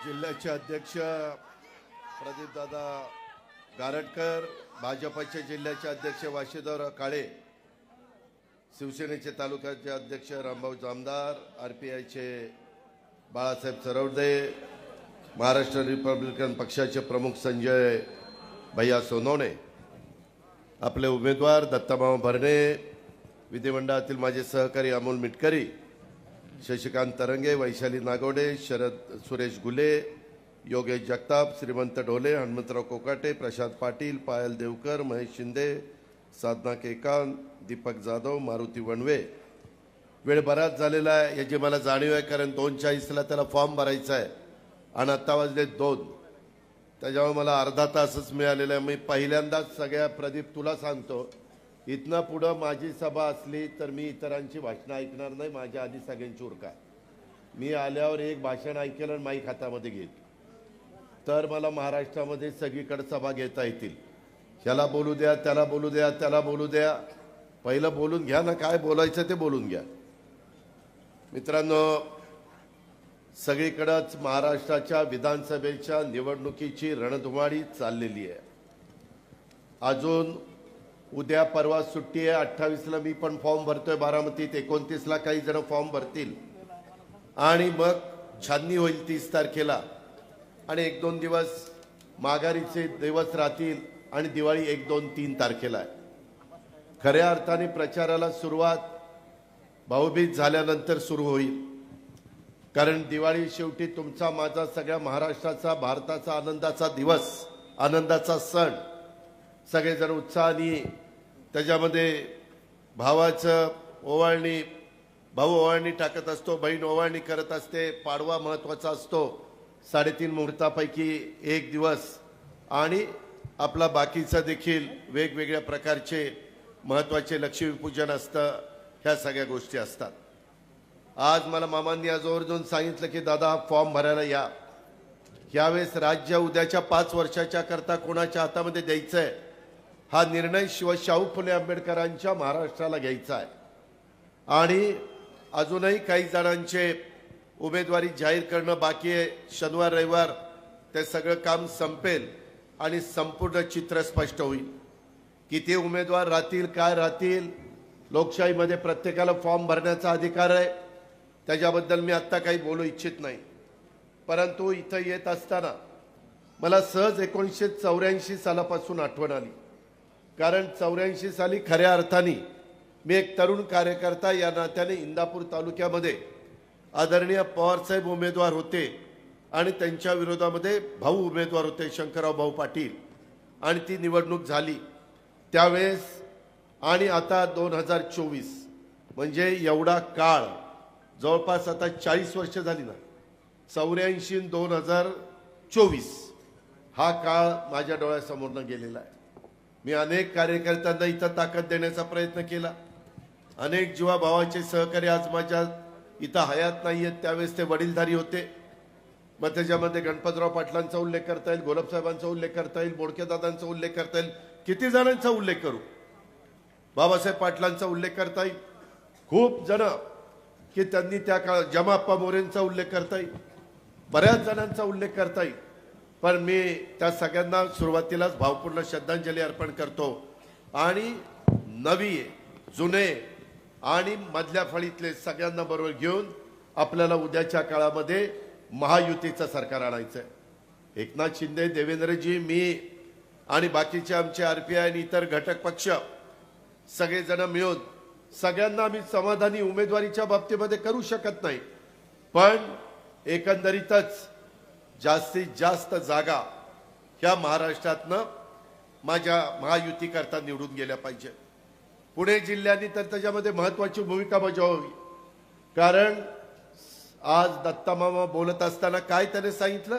जिल्ह्याचे अध्यक्ष प्रदीप दादा गारटकर, भाजपचे जिल्ह्याचे अध्यक्ष वाशीधर काळे, शिवसेनेचे तालुक्याचे अध्यक्ष रामभाऊ जामदार, आरपीआयचे बाळासाहेब चरवडे, महाराष्ट्र रिपब्लिकन पक्षाचे प्रमुख संजय भैया सोनवणे, आपले उमेदवार दत्तामामा भरणे, विधिमंडळातील माझे सहकारी अमोल मिटकरी, शशिकांत तरंगे, वैशाली नागवडे, शरद सुरेश गुले, योगेश जगताप, श्रीमंत ढोले, हनुमंतराव कोकाटे, प्रशांत पाटील, पायल देवकर, महेश शिंदे, साधना केकांत, दीपक जाधव, मारुती वणवे. वेळ बराच झालेला आहे याची मला जाणीव आहे, कारण 2:40ला त्याला फॉर्म भरायचा आहे आणि आत्ता वाजले 2. त्याच्यामुळे मला अर्धा तासच मिळालेला आहे. मी पहिल्यांदाच सगळ्या प्रदीप तुला सांगतो, इथनं पुढं माझी सभा असली तर मी इतरांची भाषणं ऐकणार नाही. माझ्या आधी सगळ्यांची उरका. मी आल्यावर एक भाषण ऐकेल आणि माईक हातामध्ये घेईल तर मला महाराष्ट्रामध्ये सगळीकडे सभा घेता येतील. ह्याला बोलू द्या, त्याला बोलू द्या, त्याला बोलू द्या. पहिलं बोलून घ्या ना, काय बोलायचं ते बोलून घ्या. मित्रांनो, सगळीकडेच महाराष्ट्राच्या विधानसभेच्या निवडणुकीची रणधुमाळी चाललेली आहे. अजून उद्या परवा सुट्टी आहे. 28ला मी पण फॉर्म भरतोय बारामतीत, 29ला काही जण फॉर्म भरतील आणि मग छाननी होईल 30 तारखेला आणि 1-2 दिवस माघारीचे दिवस राहतील आणि दिवाळी 1, 2, 3 तारखेला आहे. खऱ्या अर्थाने प्रचाराला सुरुवात भाऊबीज झाल्यानंतर सुरू होईल, कारण दिवाळी शेवटी तुमचा माझा सगळ्या महाराष्ट्राचा, भारताचा आनंदाचा दिवस, आनंदाचा सण. सगळेजण उत्साहाने त्याच्यामध्ये भावाचं ओवाळणी, भाऊ ओवाळणी टाकत असतो, बहीण ओवाळणी करत असते. पाडवा महत्त्वाचा असतो, 3.5 मुहूर्तापैकी एक दिवस, आणि आपला बाकीचं देखील वेगवेगळ्या प्रकारचे महत्त्वाचे लक्ष्मीपूजन असतं. ह्या सगळ्या गोष्टी असतात. आज मला मामांनी आजवरून सांगितलं की दादा फॉर्म भरायला या. यावेळेस राज्य उद्याच्या 5 वर्षाच्या करता कोणाच्या हातामध्ये द्यायचं आहे हा निर्णय शाहू फुले आंबेडकरांच्या महाराष्ट्राला घ्यायचा आहे. आणि अजूनही काही जणांचे उमेदवारी जाहीर करणं बाकी आहे. शनिवार रविवार ते सगळं काम संपेल आणि संपूर्ण चित्र स्पष्ट होईल. किती उमेदवार राहतील, काय राहतील. लोकशाहीमध्ये प्रत्येकाला फॉर्म भरण्याचा अधिकार आहे, त्याच्याबद्दल मी आत्ता काही बोलू इच्छित नाही. परंतु इथं येत असताना मला सहज 1984 सालापासून आठवण आली, कारण 84 साली खऱ्या अर्थाने मी एक तरुण कार्यकर्ता या नात्याने इंदापूर तालुक्यामध्ये आदरणीय पवारसाहेब उमेदवार होते आणि त्यांच्या विरोधामध्ये भाऊ उमेदवार होते, शंकरराव भाऊ पाटील, आणि ती निवडणूक झाली त्यावेळेस. आणि आता 2024 म्हणजे एवढा काळ, जवळपास आता 40 वर्ष झाली ना. 84 2024 हा काळ माझ्या डोळ्यासमोरनं गेलेला आहे. मी अनेक कार्यकर्त्यांना इथं ताकद देण्याचा प्रयत्न केला. अनेक जीवाभावाचे सहकारी आज माझ्या इथं हयात नाही आहेत, त्यावेळेस ते वडीलधारी होते. मग त्याच्यामध्ये गणपतराव पाटलांचा उल्लेख करता येईल, गोलपसाहेबांचा उल्लेख करता येईल, बोडकेदादांचा उल्लेख करता येईल, किती जणांचा उल्लेख करू. बाबासाहेब पाटलांचा उल्लेख करता येईल, खूप जण की त्यांनी त्या काळात, जमाप्पा मोरेंचा उल्लेख करता येईल, बऱ्याच जणांचा उल्लेख करता येईल. पण मी त्या सगळ्यांना सुरुवातीलाच भावपूर्ण श्रद्धांजली अर्पण करतो. आणि नवी, जुने आणि मधल्या फळीतले सगळ्यांना बरोबर घेऊन आपल्याला उद्याच्या काळामध्ये महायुतीचं सरकार आणायचं आहे. एकनाथ शिंदे, देवेंद्रजी, मी आणि बाकीचे आमचे आरपीआय आणि इतर घटक पक्ष सगळेजण मिळून सगळ्यांना आम्ही समाधानी उमेदवारीच्या बाबतीमध्ये करू शकत नाही, पण एकंदरीतच जास्तीत जास्त जागा ह्या महाराष्ट्रातनं माझ्या महायुतीकरता निवडून गेल्या पाहिजे. पुणे जिल्ह्याने तर त्याच्यामध्ये महत्त्वाची भूमिका बजावावी, कारण आज दत्तामामा बोलत असताना काय त्याने सांगितलं,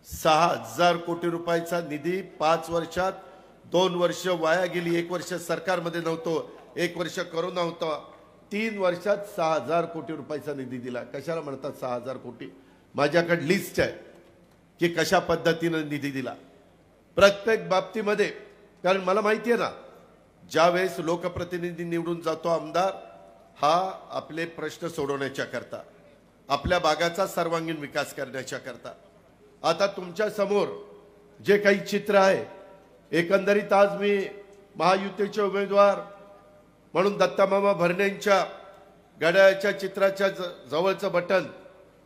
6,000 कोटी रुपयाचा निधी 5 वर्षात. 2 वर्ष वाया गेली, 1 वर्ष सरकारमध्ये नव्हतो, 1 वर्ष करोना होता. 3 वर्षात 6,000 कोटी रुपयाचा निधी दिला. कशाला म्हणतात 6,000 कोटी? माझ्याकडे लिस्ट आहे की कशा पद्धतीनं निधी दिला प्रत्येक बाबतीमध्ये. कारण मला माहिती आहे ना, ज्यावेळेस लोकप्रतिनिधी निवडून जातो आमदार, हा आपले प्रश्न सोडवण्याच्या करता, आपल्या भागाचा सर्वांगीण विकास करण्याच्या करता, आता तुमच्या समोर जे काही चित्र आहे, एकंदरीत आज मी महायुतीचे उमेदवार म्हणून दत्तामामा भरणेंच्या घड्याळाच्या चित्राच्या जवळचं बटन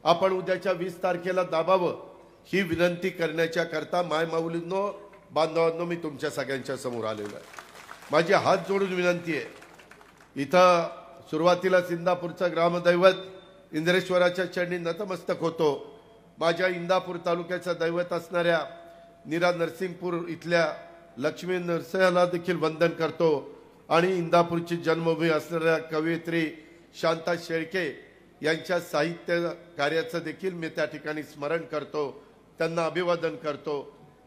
आपण उद्याच्या 20 तारखेला दाबावं ही विनंती करण्याच्या करता मायमाऊलींनो, बांधवांनो, मी तुमच्या सगळ्यांच्या समोर आलेलो आहे. माझी हात जोडून विनंती आहे. इथं सुरुवातीला इंदापूरचं ग्रामदैवत इंद्रेश्वराच्या चरणी नतमस्तक होतो. माझ्या इंदापूर तालुक्याचं दैवत असणाऱ्या नीरा नरसिंगपूर इथल्या लक्ष्मी नरसिंहाला देखील वंदन करतो आणि इंदापूरची जन्मभूमी असणाऱ्या कवयित्री शांता शेळके यांच्या साहित्य कार्याचं देखील मी त्या ठिकाणी स्मरण करतो, त्यांना अभिवादन करतो.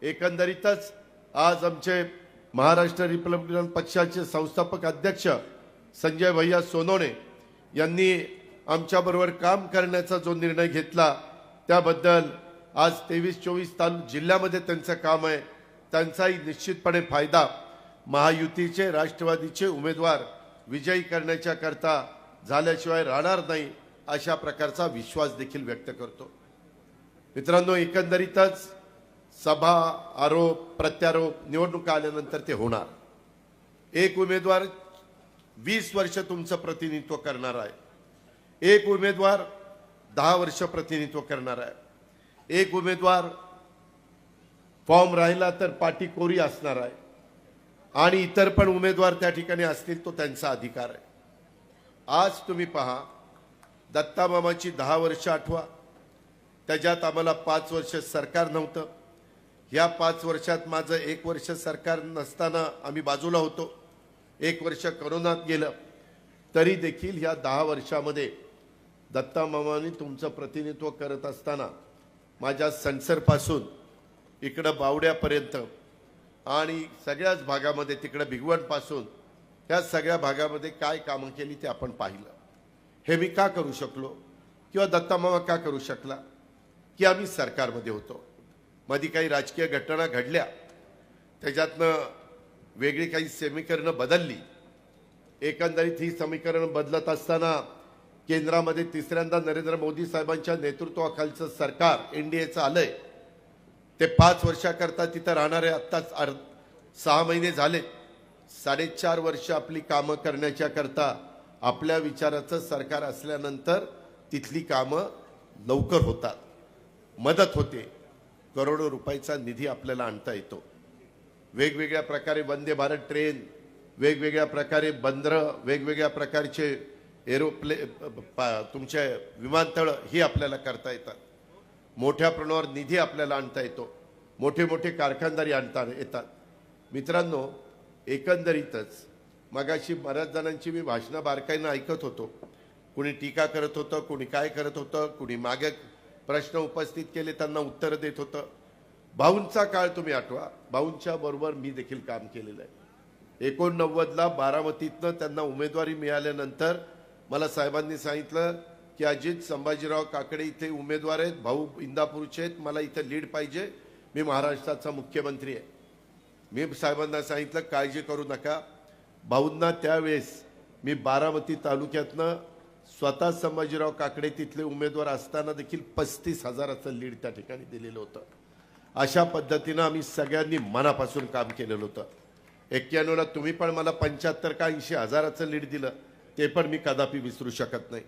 एकंदरीतच आज आमचे महाराष्ट्र रिपब्लिकन पक्षाचे संस्थापक अध्यक्ष संजय भैया सोनवणे यांनी आमच्याबरोबर काम करण्याचा जो निर्णय घेतला त्याबद्दल आज 23-24 जिल्ह्यामध्ये त्यांचं काम आहे. त्यांचाही निश्चितपणे फायदा महायुतीचे राष्ट्रवादीचे उमेदवार विजयी करण्याच्या करता झाल्याशिवाय राहणार नाही, अशा प्रकारचा विश्वास देखील व्यक्त करतो. मित्रांनो, एकंदरीतच सभा, आरोप, प्रत्यारोप, निवडणुका आल्यानंतर ते होणार. एक उमेदवार 20 वर्ष तुमचं प्रतिनिधित्व करणार आहे, एक उमेदवार 10 वर्ष प्रतिनिधित्व करणार आहे, एक उमेदवार फॉर्म राहिला तर पाटी कोरी असणार आहे आणि इतर पण उमेदवार त्या ठिकाणी असतील, तो त्यांचा अधिकार आहे. आज तुम्ही पहा, दत्तामामाची 10 वर्ष आठवा, त्याच्यात आम्हाला 5 वर्ष सरकार नव्हतं. या 5 वर्षात माझं 1 वर्ष सरकार नसताना आम्ही बाजूला होतो, 1 वर्ष करोनात गेलं. तरी देखील या 10 वर्षामध्ये दत्तामामांनी तुमचं प्रतिनिधित्व करत असताना माझ्या सणसरपासून इकडं बावड्यापर्यंत आणि सगळ्याच भागामध्ये तिकडं भिगवणपासून या सगळ्या भागामध्ये काय कामं केली ते आपण पाहिलं. हे मी का करू शकलो किंवा दत्तामामा का करू शकला की आम्ही सरकारमध्ये होतो. मध्ये काही राजकीय घटना घडल्या, त्याच्यातनं वेगळी काही समीकरणं बदलली. एकंदरीत ही समीकरणं बदलत असताना केंद्रामध्ये तिसऱ्यांदा नरेंद्र मोदी साहेबांच्या नेतृत्वाखालचं सरकार एनडीएचं आलंय. ते 5 वर्षाकरता तिथं राहणारे आत्ताच 6 महिने झाले. 4.5 वर्ष आपली कामं करण्याच्या करता आपल्या विचाराचं सरकार असल्यानंतर तिथली कामं लवकर होतात, मदत होते. करोडो रुपयाचा निधी आपल्याला आणता येतो. वेगवेगळ्या प्रकारे वंदे भारत ट्रेन, वेगवेगळ्या प्रकारे बंदरं, वेगवेगळ्या प्रकारचे तुमचे विमानतळ ही आपल्याला करता येतात. मोठ्या प्रमाणावर निधी आपल्याला आणता येतो, मोठे मोठे कारखानदारी आणता येतात. मित्रांनो, एकंदरीतच मगाशी बऱ्याच जणांची मी भाषणं बारकाईनं ऐकत होतो. कुणी टीका करत होतं, कुणी काय करत होतं, कुणी मागे प्रश्न उपस्थित केले त्यांना उत्तरं देत होतं. भाऊंचा काळ तुम्ही आठवा, भाऊंच्या बरोबर मी देखील काम केलेलं आहे. 89ला बारामतीतनं त्यांना उमेदवारी मिळाल्यानंतर मला साहेबांनी सांगितलं की अजित संभाजीराव काकडे इथे उमेदवार आहेत, भाऊ इंदापूरचे आहेत, मला इथे लीड पाहिजे, मी महाराष्ट्राचा मुख्यमंत्री आहे. मी साहेबांना सांगितलं काळजी करू नका. भाऊंना त्यावेळेस मी बारामती तालुक्यातनं स्वतः संभाजीराव काकडे तिथले उमेदवार असताना देखील 35,000चं लीड त्या ठिकाणी दिलेलं होतं. अशा पद्धतीनं आम्ही सगळ्यांनी मनापासून काम केलेलं होतं. 91ला तुम्ही पण मला 75 का 80,000चं लीड दिलं, ते पण मी कदापि विसरू शकत नाही.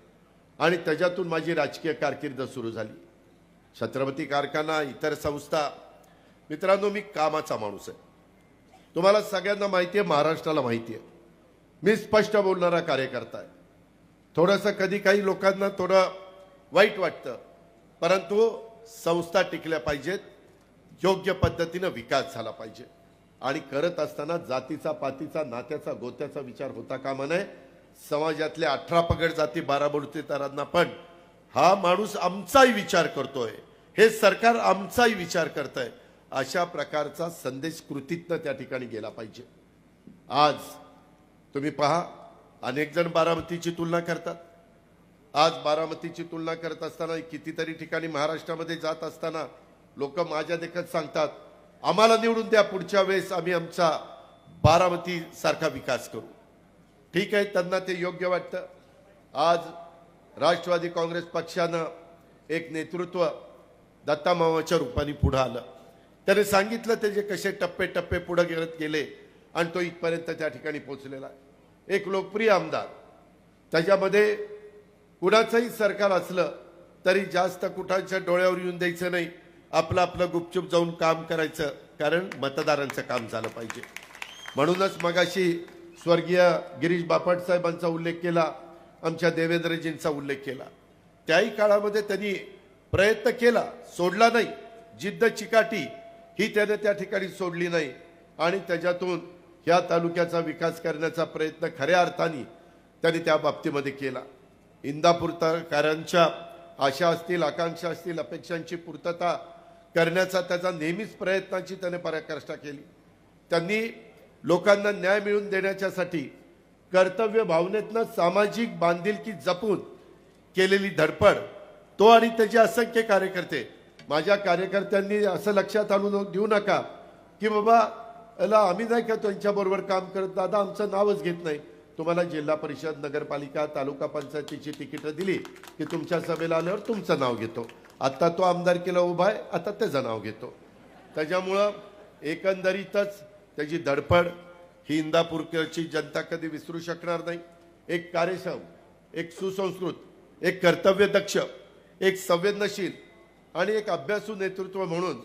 आणि त्याच्यातून माझी राजकीय कारकीर्द सुरू झाली. छत्रपती कारखाना, इतर संस्था. मित्रांनो, मी कामाचा माणूस आहे. तुम्हाला सगळ्यांना माहिती आहे, महाराष्ट्राला माहिती आहे, मी स्पष्ट बोलणारा कार्यकर्ता आहे. थोडंसं कधी काही लोकांना थोडं वाईट वाटतं, परंतु संस्था टिकल्या पाहिजेत, योग्य पद्धतीनं विकास झाला पाहिजे. आणि करत असताना जातीचा, पातीचा, नात्याचा, गोत्याचा विचार होता कामा नये. समाजातल्या 18 पगड जाती 12 बडुतेदारांना पण हा माणूस आमचाही विचार करतोय, हे सरकार आमचाही विचार करतंय, अशा प्रकारचा संदेश कृतीतनं त्या ठिकाणी गेला पाहिजे. आज तुम्ही पहा, अनेक जण बारामतीची तुलना करतात. आज बारामतीची तुलना करत असताना कितीतरी ठिकाणी महाराष्ट्रामध्ये जात असताना लोक माझ्या देखत सांगतात, आम्हाला निवडून द्या, पुढच्या वेळेस आम्ही आमचा बारामती सारखा विकास करू. ठीक आहे, त्यांना ते योग्य वाटतं. आज राष्ट्रवादी काँग्रेस पक्षानं एक नेतृत्व दत्ता मामाच्या रूपाने पुढे आलं. त्याने सांगितलं त्याचे कसे टप्पे टप्पे पुढे गेले आणि तो इथपर्यंत त्या ठिकाणी पोहोचलेला आहे. एक लोकप्रिय आमदार, त्याच्यामध्ये कुणाचंही सरकार असलं तरी जास्त कुठाच्या डोळ्यावर येऊन द्यायचं नाही, आपलं आपलं गुपचूप जाऊन काम करायचं, कारण मतदारांचं काम झालं पाहिजे. म्हणूनच मगाशी स्वर्गीय गिरीश बापट साहेबांचा उल्लेख केला, आमच्या देवेंद्रजींचा उल्लेख केला. त्याही काळामध्ये त्यांनी प्रयत्न केला, सोडला नाही. जिद्द चिकाटी ही त्याने त्या ठिकाणी सोडली नाही आणि त्याच्यातून ह्या तालुक्याचा विकास करण्याचा प्रयत्न खऱ्या अर्थाने त्यांनी त्या बाबतीमध्ये केला. इंदापूरकरांच्या आशा असतील, आकांक्षा असतील, अपेक्षांची पूर्तता करण्याचा त्याचा नेहमीच प्रयत्नांची त्याने पराकाष्ठा केली. त्यांनी लोकांना न्याय मिळवून देण्याच्यासाठी कर्तव्य भावनेतनं सामाजिक बांधिलकी जपून केलेली धडपड, तो आणि त्याचे असंख्य कार्यकर्ते. माझ्या कार्यकर्त्यांनी असं लक्षात आणून देऊ नका की बाबा याला आम्ही नाही का त्यांच्याबरोबर काम करत, दादा आमचं नावच घेत नाही. तुम्हाला जिल्हा परिषद, नगरपालिका, तालुका पंचायतीची तिकीटं दिली की तुमच्या सभेला आल्यावर तुमचं नाव घेतो. आता तो आमदारकीला उभा आहे, आता त्याचं नाव घेतो. त्याच्यामुळं एकंदरीतच त्याची धडपड ही इंदापूरची जनता कधी विसरू शकणार नाही. एक कार्यक्षम, एक सुसंस्कृत, एक कर्तव्यदक्ष, एक संवेदनशील आणि एक अभ्यासू नेतृत्व म्हणून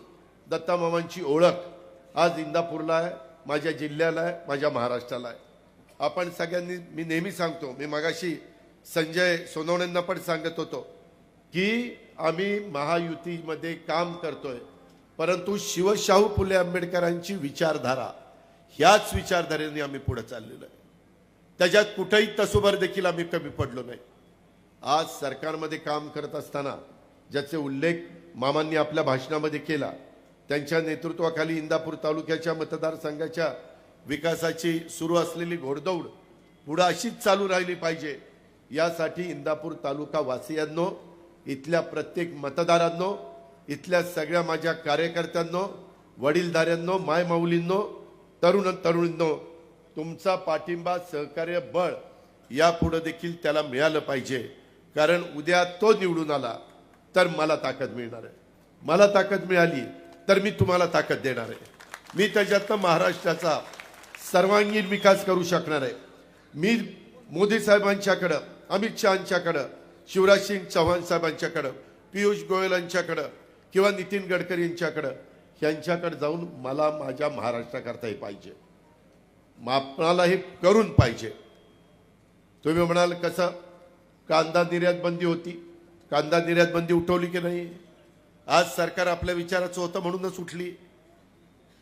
दत्ता मामांची ओळख आज इंदापूरला आहे, माझ्या जिल्ह्याला आहे, माझ्या महाराष्ट्राला आहे. आपण सगळ्यांनी, मी नेहमी सांगतो, मी मगाशी संजय सोनवणेंना पण सांगत होतो की आम्ही महायुतीमध्ये काम करतोय, परंतु शिवशाहू फुले आंबेडकरांची विचारधारा, ह्याच विचारधारेने आम्ही पुढे चाललेलो आहे. त्याच्यात कुठेही तसुभर देखील आम्ही कमी पडलो नाही. आज सरकारमध्ये काम करत असताना ज्याचे उल्लेख मामांनी आपल्या भाषणामध्ये केला, त्यांच्या नेतृत्वाखाली इंदापूर तालुक्याच्या मतदारसंघाच्या विकासाची सुरू असलेली घोडदौड पुढे अशीच चालू राहिली पाहिजे. यासाठी इंदापूर तालुका वासियांनो, इथल्या प्रत्येक मतदारांनो, इथल्या सगळ्या माझ्या कार्यकर्त्यांनो, वडीलधाऱ्यांनो, मायमाऊलींनो, तरुण तरुणींनो, तुमचा पाठिंबा, सहकार्य, बळ यापुढे देखील त्याला मिळालं पाहिजे. कारण उद्या तो निवडून आला तर मला ताकद मिळणार आहे. मला ताकद मिळाली तर मी तुम्हाला ताकद देणार आहे. मी त्याच्यातनं महाराष्ट्राचा सर्वांगीण विकास करू शकणार आहे. मी मोदी साहेबांच्याकडं, अमित शहांच्याकडं, शिवराज सिंग चौहान साहेबांच्याकडं, पियुष गोयल यांच्याकडं किंवा नितीन गडकरी यांच्याकडं, यांच्याकडे जाऊन मला माझ्या महाराष्ट्राकरता हे पाहिजे, आपणाला हे करून पाहिजे. तुम्ही म्हणाल कसं, कांदा निर्यात बंदी होती, कांदा निर्यात बंदी उठवली की नाही? आज सरकार आपल्या विचाराचं होतं म्हणूनच उठली.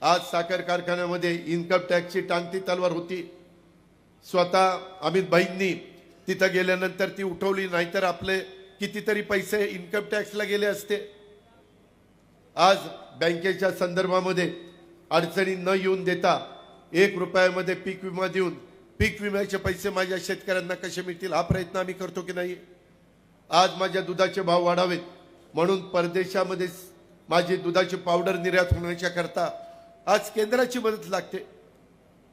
आज साखर कारखान्यामध्ये इन्कम टॅक्सची टांगती तलवार होती, स्वतः अमित भाईंनी तिथं गेल्यानंतर ती उठवली, नाहीतर आपले कितीतरी पैसे इन्कम टॅक्सला गेले असते. आज बँकेच्या संदर्भामध्ये अडचणी न येऊन देता 1 रुपयामध्ये पीक विमा देऊन पीक विम्याचे पैसे माझ्या शेतकऱ्यांना कसे मिळतील हा प्रयत्न आम्ही करतो की नाही? आज माझ्या दुधाचे भाव वाढावेत म्हणून परदेशामध्ये माझी दुधाची पावडर निर्यात होण्याच्या करता आज केंद्राची मदत लागते.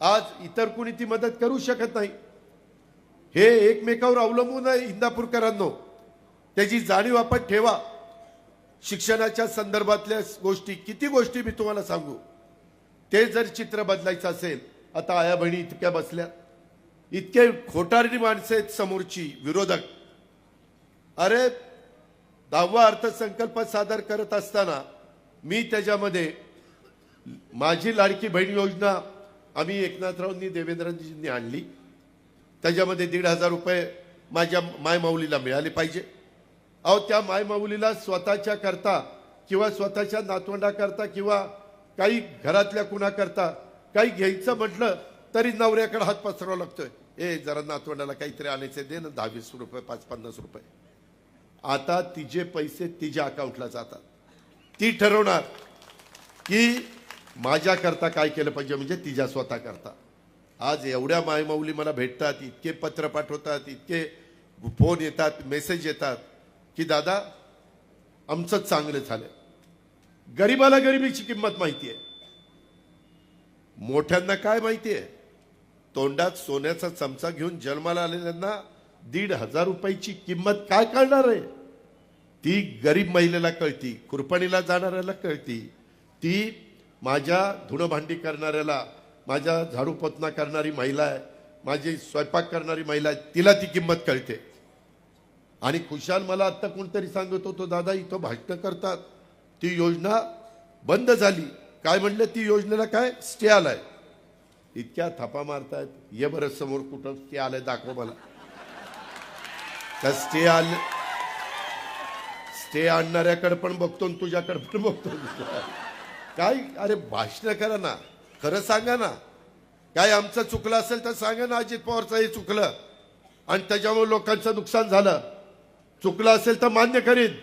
आज इतर कोणी ती मदत करू शकत नाही. हे एकमेकावर अवलंबून आहे. इंदापूरकरांनो, त्याची जाणीव आपण ठेवा. शिक्षणाच्या संदर्भातल्या गोष्टी, किती गोष्टी मी तुम्हाला सांगू, ते जर चित्र बदलायचं असेल, आता आया बहिणी इतक्या बसल्या, इतके खोटारडी माणसं आहेत समोरची, विरोधक. अरे 10वा अर्थसंकल्प सादर करत असताना मी त्याच्यामध्ये माझी लाडकी बहीण योजना आम्ही एकनाथरावांनी, देवेंद्रजींनी आणली. त्याच्यामध्ये 1,500 रुपये माझ्या मायमाऊलीला मिळाले पाहिजे. अहो, त्या मायमाऊलीला स्वतःच्या करता किंवा स्वतःच्या नातवंडाकरता किंवा काही घरातल्या कुणाकरता काही घ्यायचं म्हटलं तरी नवऱ्याकडे हात पसरावा लागतोय. जरा नातवंडाला काहीतरी आणायचे, दे ना 10-20 रुपये, 5-50 रुपये. आता तिचे पैसे तिच्या अकाउंटला जातात. ती ठरवणार की माझ्याकरता काय केलं पाहिजे, म्हणजे तिच्या स्वतः करता. आज एवढ्या मायमाऊली मला भेटतात, इतके पत्र पाठवतात, इतके फोन येतात, मेसेज येतात की दादा आमचं चांगलं झालं. गरीबाला गरिबीची किंमत माहिती आहे, मोठ्यांना काय माहिती आहे? तोंडात सोन्याचा चमचा घेऊन जन्माला आलेल्यांना 1,500 रुपयाची किंमत काय कळणार आहे? ती गरीब महिलेला कळती, कुरपणीला जाणाऱ्याला कळती, ती माझ्या धुणं भांडी करणाऱ्याला, माझ्या झाडू पोतना करणारी महिला आहे, माझी स्वयंपाक करणारी महिला आहे, तिला ती किंमत कळते. आणि खुशाल मला आत्ता कोणतरी सांगत होतो, दादा इथं भाषण करतात ती योजना बंद झाली. काय म्हणलं, ती योजनेला काय स्टे आलाय. इतक्या थापा मारतायत. ये बरं समोर कुठं स्टे आलाय दाखव मला. त्या स्टे आणणाऱ्याकडे पण बघतो आणि तुझ्याकडे पण बघतो. काय अरे भाषण करा ना, खरं सांगा ना. काय आमचं चुकलं असेल तर सांगा ना, अजित पवारचं हे चुकलं आणि त्याच्यामुळे लोकांचं नुकसान झालं. चुकलं असेल तर मान्य करीन,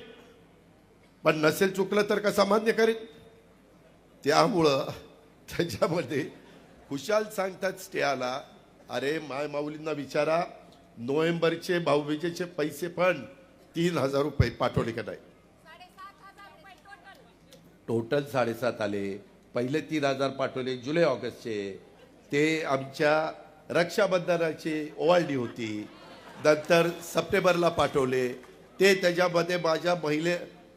पण नसेल चुकलं तर कसा मान्य करीन. त्यामुळं त्याच्यामध्ये खुशाल सांगतात स्टे आला. अरे माय माऊलींना विचारा, नोव्हेंबरचे भाऊबीजेचे पैसे पण 3,000 रुपये पाठवले का नाही. टोटल 7.5 आले. पहिले 3,000 पाठवले जुलै ऑगस्टचे, ते आमच्या रक्षाबंधनाची ओवाळणी होती. नंतर सप्टेंबरला पाठवले, ते त्याच्यामध्ये माझ्या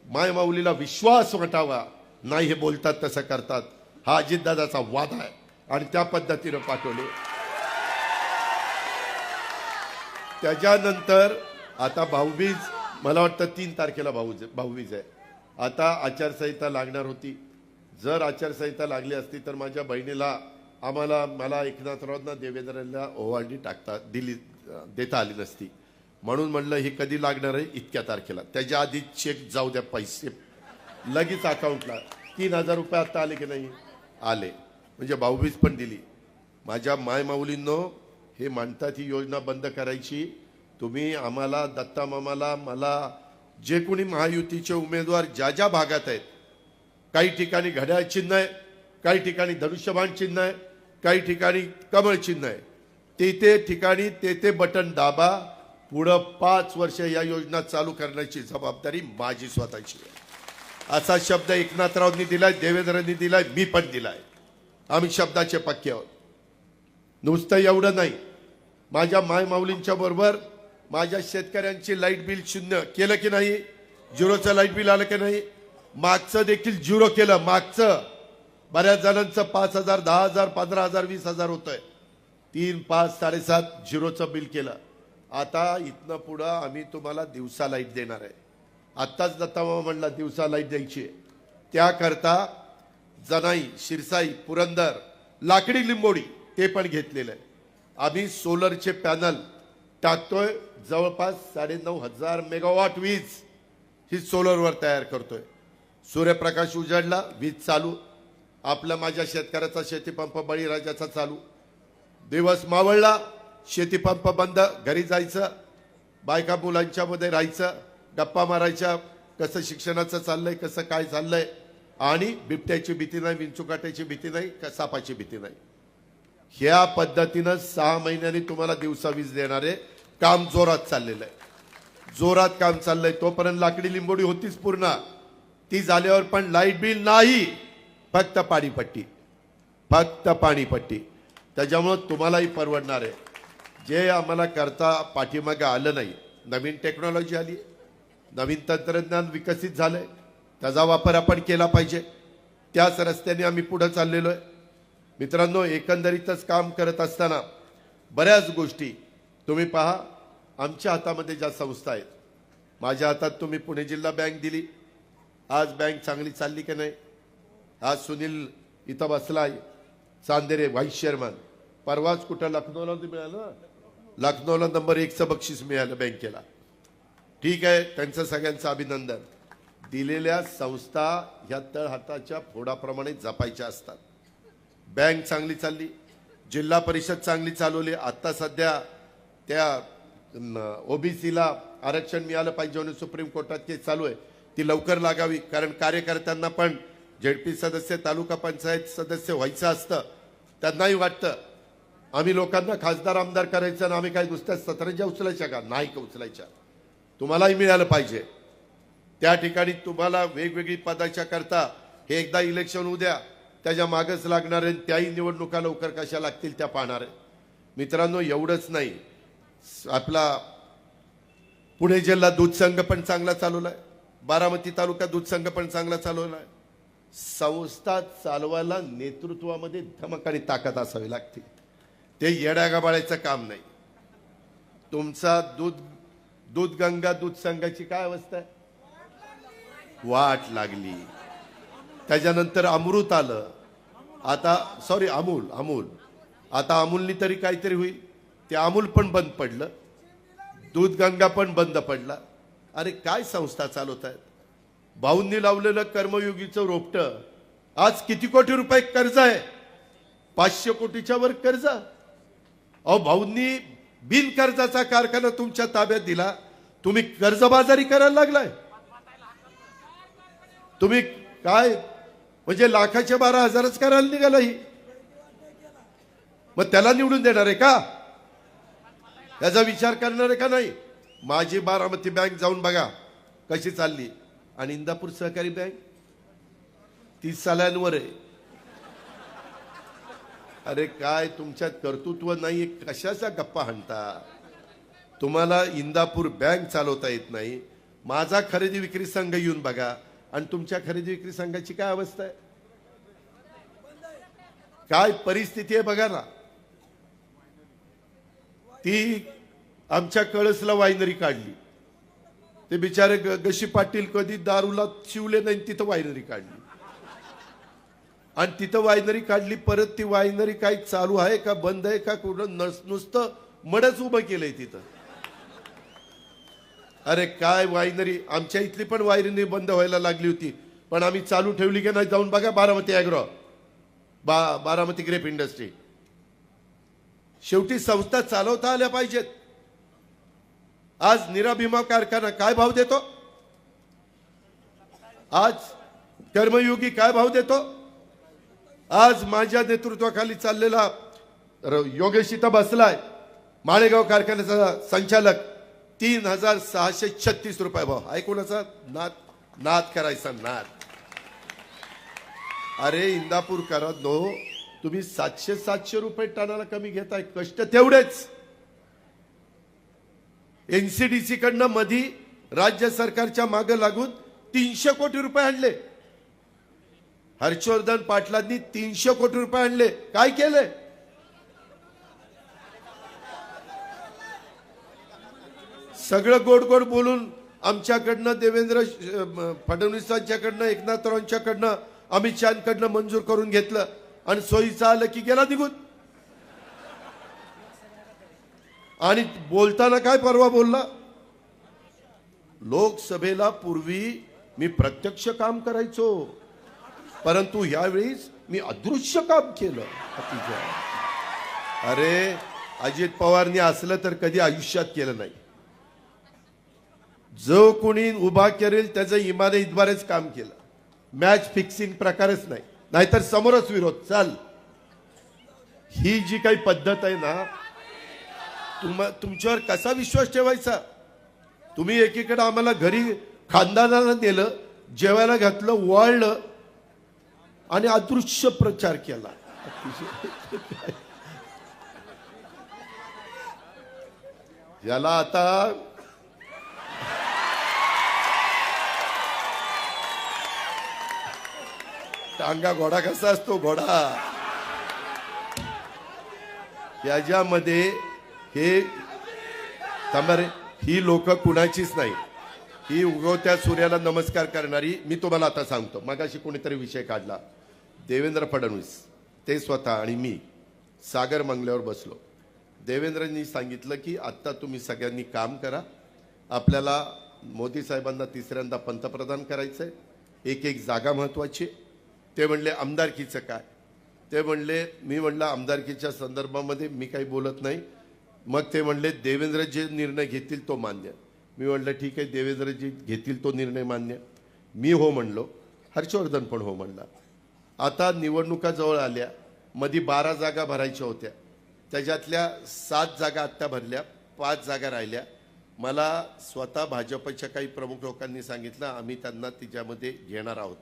माय माऊलीला विश्वास वाटावा नाही हे बोलतात तसं करतात. हा अजितदादाचा वाद आहे आणि त्या पद्धतीनं पाठवले. त्याच्यानंतर आता भाऊबीज, मला वाटतं 3 तारखेला भाऊबीज आहे. आता आचारसंहिता लागणार होती. जर आचारसंहिता लागली असती तर माझ्या बहिणीला मला एकनाथरावांना देवेंद्रला ओवाळणी देता आली नसती. म्हणून म्हणलं हे कधी लागणार आहे, इतक्या तारखेला. त्याच्या आधी चेक जाऊ द्या, पैसे लगेच अकाउंटला. 3,000 रुपये आता आले की नाही आले, म्हणजे भाऊबीज पण दिली. माझ्या माय माऊलींनो, हे म्हणतात ही योजना बंद करायची. तुम्ही आम्हाला, दत्ता मामाला, मला, जे कोणी महायुतीचे उमेदवार ज्या ज्या भागात आहेत, काही ठिकाणी घड्याळ चिन्ह आहे, काही ठिकाणी धनुष्यबाण चिन्ह आहे, काही ठिकाणी कमळ चिन्ह आहे, ते ठिकाणी ते बटन दाबा. पुढं 5 वर्ष या योजना चालू करण्याची जबाबदारी माझी स्वतःची आहे. असा शब्द एकनाथरावांनी दिलाय, देवेंद्रांनी दिलाय, मी पण दिलाय. आम्ही शब्दाचे पक्के आहोत. नुसतं एवढं नाही, माझ्या माय माऊलींच्या बरोबर माझ्या शेतकऱ्यांची लाईट बिल 0 केलं की नाही, 0चं लाईट बिल आलं की नाही, मागचं देखील 0 केलं. मागचं बऱ्याच जणांचं 5,000, 10,000, 15,000, 20,000 होतंय. 3, 5, 7.5 0चं बिल केलं. आता इथनं पुढं आम्ही तुम्हाला दिवसा लाईट देणार आहे. आत्ताच दत्तामामा म्हणला दिवसा लाईट द्यायची आहे. त्याकरता जनाई, शिरसाई, पुरंदर, लाकडी लिंबोडी ते पण घेतलेलं आहे. आम्ही सोलरचे पॅनल टाकतोय. जवळपास 9,500 मेगावॉट वीज ही सोलरवर तयार करतोय. सूर्यप्रकाश उजाडला, वीज चालू. माझ्या शेतकऱ्याचा शेतीपंप बळीराजाचा चालू. दिवस मावळला, शेतीपंप बंद, घरी जायचं, बायका मुलांच्या मध्ये राहायचं, गप्पा मारायच्या, कसं शिक्षणाचं चाललंय, कसं काय चाललंय. आणि बिबट्याची भीती नाही, विंचुकाट्याची भीती नाही, सापाची भीती नाही. ह्या पद्धतीनं 6 महिन्यांनी तुम्हाला दिवसा वीज देणारे काम जोरात चाललेलं आहे. जोरात काम चाललंय. तोपर्यंत लाकडी लिंबोडी होतीच पूर्ण, ती झाल्यावर पण लाईट बिल नाही, फक्त पाणीपट्टी, फक्त पाणीपट्टी. त्याच्यामुळं तुम्हालाही परवडणार आहे. जे आम्हाला करता पाठीमागे आलं नाही, नवीन टेक्नॉलॉजी आली, नवीन तंत्रज्ञान विकसित झालंय, त्याचा वापर आपण केला पाहिजे. त्याच रस्त्याने आम्ही पुढे चाललेलो आहे. मित्रांनो, एकंदरीतच काम करत असताना बऱ्याच गोष्टी तुम्ही पहा. आमच्या हातामध्ये ज्या संस्था आहेत, माझ्या हातात तुम्ही पुणे जिल्हा बँक दिली. आज बँक चांगली चालली की नाही. आज सुनील इथं बसलाय, चांदेरे व्हाईस चेअरमन. परवाच कुठं लखनौला मिळालं, लखनौला नंबर 1चं बक्षीस मिळालं बँकेला. ठीक आहे, त्यांचं सगळ्यांचं अभिनंदन. दिलेल्या संस्था ह्या तळहाताच्या फोडाप्रमाणे जपायच्या असतात. बँक चांगली चालली, जिल्हा परिषद चांगली चालवली. आता सध्या त्या ओबीसीला आरक्षण मिळालं पाहिजे म्हणून सुप्रीम कोर्टात केस चालू आहे, ती लवकर लागावी. कारण कार्यकर्त्यांना पण झेडपी सदस्य, तालुका पंचायत सदस्य व्हायचं असतं. त्यांनाही वाटतं आम्ही लोकांना खासदार आमदार करायचं आणि आम्ही काय दुसऱ्या सतरंज्या उचलायच्या का, नाही का उचलायच्या. तुम्हालाही मिळालं पाहिजे. त्या ठिकाणी तुम्हाला वेगवेगळी पदाच्या करता हे एकदा इलेक्शन उद्या, त्याच्या मागच लागणार आहे. त्याही निवडणुका लवकर कशा लागतील त्या पाहणार आहे. मित्रांनो, एवढंच नाही, आपला पुणे जिल्हा दूध संघ पण चांगला चालवलाय. बारामती तालुका दूध संघ पण चांगला चालवलाय. संस्था चालवायला नेतृत्वामध्ये धमक आणि ताकद असावी लागते. ते येड्यागाबाळाचं काम नाही. तुमचा दूध गंगा दूध संघाची काय अवस्था आहे? वाट लागली. त्याच्यानंतर अमृत आलं. आता सॉरी अमूल आता अमूलनी तरी काहीतरी होईल. ते अमूल पण बंद पडलं, दूध गंगा पण बंद पडला. अरे काय संस्था चालवत आहेत? भाऊंनी लावलेलं कर्मयोगीचं रोपटं आज किती कोटी रुपये कर्ज आहे? 500 कोटीच्या वर कर्ज. अहो भाऊंनी बिन कर्जाचा कारखाना तुमच्या ताब्यात दिला, तुम्ही कर्जबाजारी करायला लागलाय. तुम्ही काय म्हणजे लाखाचे 12,000च करायला निघाला. ही मग त्याला निवडून देणार आहे का? याचा विचार करणार आहे का नाही? माझी बारामती बँक जाऊन बघा कशी चालली. आणि इंदापूर सहकारी बँक 30 सालांवर आहे. अरे काय तुमच्यात कर्तृत्व नाही, कशाचा गप्पा हाणता? तुम्हाला इंदापूर बँक चालवता येत नाही. माझा खरेदी विक्री संघ येऊन बघा आणि तुमच्या खरेदी विक्री संघाची काय अवस्था आहे, काय परिस्थिती आहे बघा ना. ती आमच्या कळसला वायनरी काढली. ते बिचारे गशी पाटील कधी दारूला शिवले नाही, तिथं वायनरी काढली. आणि तिथं वायनरी काढली. परत ती वायनरी काही चालू आहे का बंद आहे का कुठं नुसतं मडच उभं केलंय तिथं. अरे काय वायनरी, आमच्या इथली पण वायनरी बंद व्हायला लागली होती, पण आम्ही चालू ठेवली की नाही जाऊन बघा. Baramati agro, Baramati grape industry. शेवटी संस्था चालवता आल्या पाहिजेत. आज नीरा भीमा कारखाना काय भाव देतो? आज कर्मयोगी काय भाव देतो? आज माझ्या नेतृत्वाखाली चाललेला योगेश इथं बसलाय, माळेगाव कारखान्याचा संचालक, 3,636 रुपये भाव. ऐकूनचा नाद करायचा नाद. अरे इंदापूर करा नो, तुम्ही 700 रुपये टनाला कमी घेताय. कष्ट तेवढेच. एनसीडीसी कडनं मधी राज्य सरकारच्या मागे लागून 300 कोटी रुपये आणले. हर्षवर्धन पाटलांनी 300 कोटी रुपये आणले. काय केले? सगळं गोड गोड बोलून आमच्याकडनं, देवेंद्र फडणवीसांच्याकडनं, एकनाथरावांच्याकडनं, अमित शहाकडनं मंजूर करून घेतलं आणि सोयीचं आलं की गेला निघून. आणि बोलताना काय परवा बोलला? लोकसभेला पूर्वी मी प्रत्यक्ष काम करायचो, परंतु यावेळीच मी अदृश्य काम केलं. अरे अजित पवारनी असलं तर कधी आयुष्यात केलं नाही. जो कोणी उभा करेल त्याचं इमाने इतबारेच काम केलं. मॅच फिक्सिंग प्रकारच नाही, नाहीतर समोरच विरोध चाल. ही जी काही पद्धत आहे ना, तुमच्यावर कसा विश्वास ठेवायचा? तुम्ही एकीकडे आम्हाला घरी खानदानाला नेलं, जेवायला घातलं, वाळलं आणि अदृश्य प्रचार केला. याला आता टांगा घोडा कसा असतो, घोडा याच्यामध्ये हे थांबारे. ही लोक कुणाचीच नाही. ही उगवत्या सूर्याला नमस्कार करणारी. मी तुम्हाला आता सांगतो, मगाशी कोणीतरी विषय काढला. देवेंद्र फडणवीस ते स्वतः आणि मी सागर मंगल्यावर बसलो. देवेंद्रनी सांगितलं की आता तुम्ही सगळ्यांनी काम करा, आपल्याला मोदी साहेबांना तिसऱ्यांदा पंतप्रधान करायचंय, एक एक जागा महत्वाची. ते म्हणले आमदारकीचं काय? ते म्हणले, मी म्हणलं आमदारकीच्या संदर्भामध्ये मी काही बोलत नाही. मग ते म्हणले देवेंद्र जे निर्णय घेतील तो मान्य. मी म्हणलं ठीक आहे, देवेंद्रजी घेतील तो निर्णय मान्य. मी हो म्हणलो, हर्षवर्धन पण हो म्हणला. आता निवडणुका जवळ आल्या. मध्ये 12 जागा भरायच्या होत्या, त्याच्यातल्या 7 जागा आत्ता भरल्या, 5 जागा राहिल्या. मला स्वतः भाजपच्या काही प्रमुख लोकांनी सांगितलं आम्ही त्यांना तिच्यामध्ये घेणार आहोत,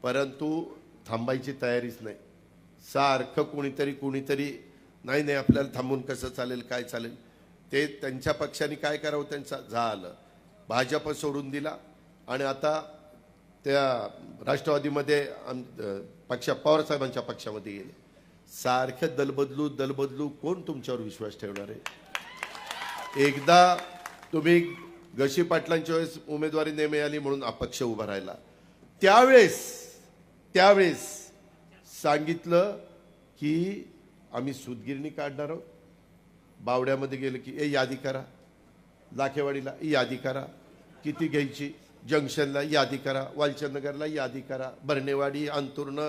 परंतु थांबायची तयारीच नाही. सारखं कुणीतरी नाही आपल्याला थांबून कसं चालेल, काय चालेल. ते त्यांच्या पक्षाने काय करावं त्यांचं झालं. भाजप सोडून दिला आणि आता त्या राष्ट्रवादीमध्ये पवार साहेबांच्या पक्षामध्ये गेले. सारखं दलबदलू कोण तुमच्यावर विश्वास ठेवणार आहे? एकदा तुम्ही गशी पाटलांच्या वेळेस उमेदवारी नाही मिळाली म्हणून अपक्ष उभा राहिला. त्यावेळेस सांगितलं की आम्ही सूतगिरणी काढणार आहोत. बावड्यामध्ये गेलं की यादी करा, लाखेवाडीला यादी करा, किती घ्यायची, जंक्शनला यादी करा, वालचंदनगरला यादी करा, बर्नेवाडी, अंतुर्न,